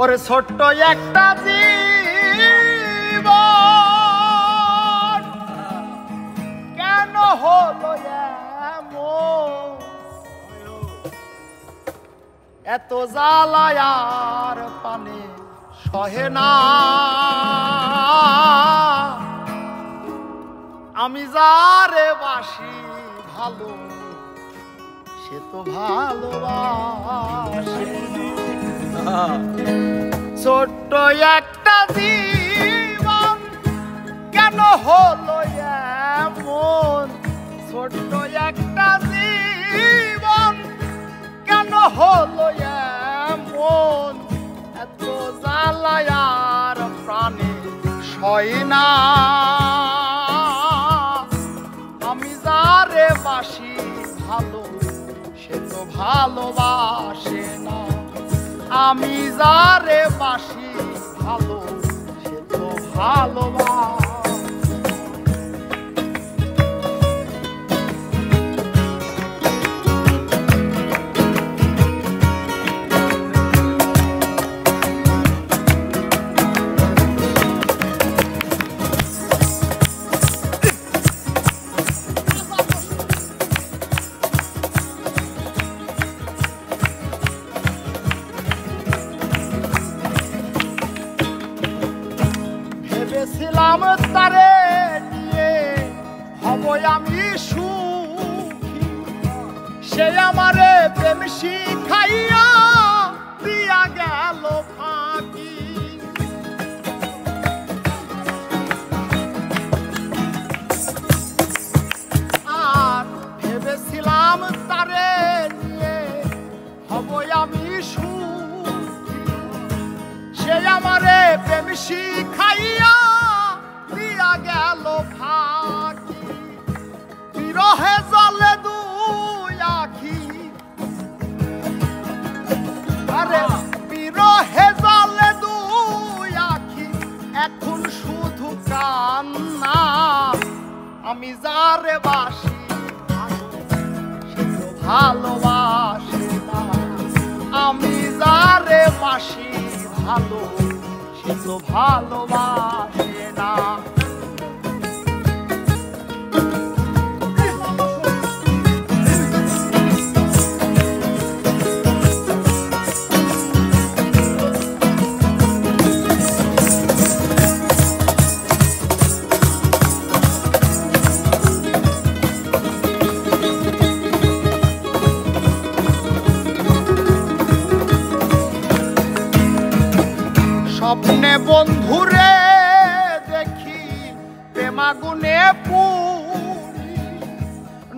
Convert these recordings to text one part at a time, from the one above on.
ওরে ছোট্ট একটা জীবন কেন হলো এমন, এত জ্বালায় আর পানে সহে না। আমি যারে বাসি ভালো সে তো ভালোবাসে। ছোট্ট একটা জীবন কেন হলো এমন, ছোট্ট একটা জীবন কেন হলো এমন, এত জ্বালায় আর প্রাণে সয় না। আমি যারে বাসি ভালো সে তো ভালোবাসে না। আমি যারে বাসি ভালো সে তো ভালোবাসে। ভেবেছিলাম তারে নিয়ে হব আমি সুখী, সে আমারে প্রেম শিখাইয়া দিয়া গেল ফাঁকি। আর ভেবেছিলাম তারে নিয়ে হব আমি সুখী, সে আমারে প্রেম শিখাইয়া দিয়া গেল ফাঁকি। বিরহে জলে দুই আখি, আরে বিরহে জলে দুই আখি, এখন শুধু কান্না। আমি যারে বাসি সে তো ভালোবাসে না। আমি যারে বাসি ভালো সে তো ভালোবাসে না। স্বপ্নে বন্ধুরে দেখি প্রেমাগুনে পুরি,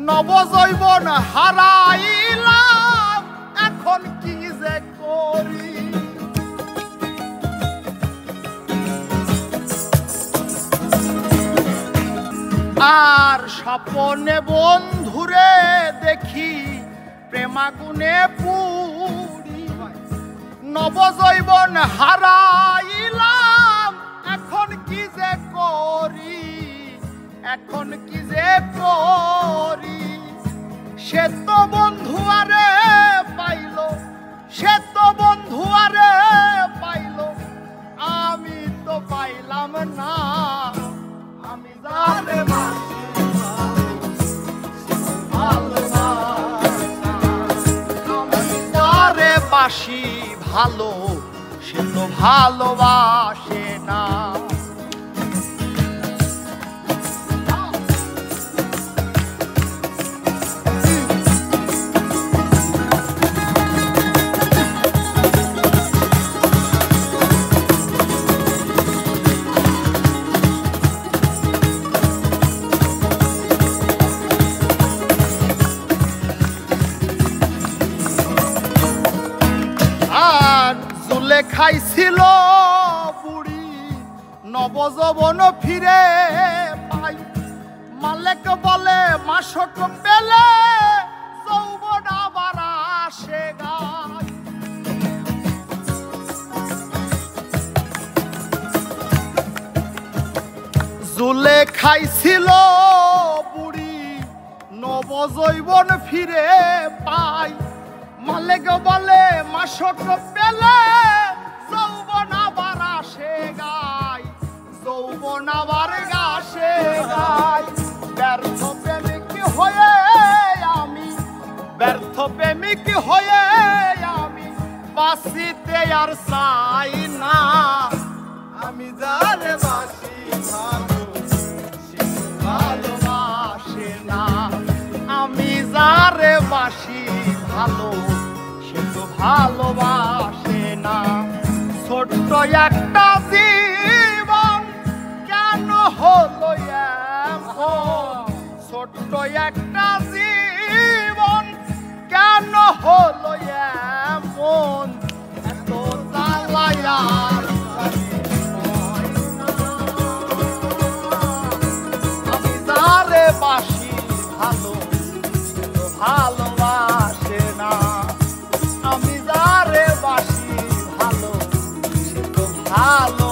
নবজৈবন হারাইলাম এখন কি যে করি। আর স্বপ্নে বন্ধুরে দেখি প্রেমাগুনে পুরি, নবজৈবন হারাইলাম এখন কি যে করি, এখন কি যে করি। সে তো বন্ধু আরে পাইল, সে তো বন্ধু আরে পাইল, আমি তো পাইলাম না। আমি যারে বাসি আমি যারে বাসি ভালো সে তো ভালোবাসে না। খাইছিল বুড়ি নবযৌবন ফিরে পাই, মালেক বলে মাসক পেলে যৌবন আবার আসে গায়। জুলে খাইছিল বুড়ি নবযৌবন ফিরে পাই, মালেক বলে মাসক পেলে হয়ে আমি বাঁচিতে আর চাই না। আমি যারে বাসি ভালো সে ভালোবাসে না, আমি যারে বাসি ভালো সে তো ভালোবাসে না। ছোট্ট একটা জীবন কেন হলো এমন, ছোট্ট একটা জীবন কেন হলো এমন, এত জ্বালায়ার আমি যারে বাসি ভালো ভালোবাসে না, আমি যারে বাসি ভালো সে তো ভালো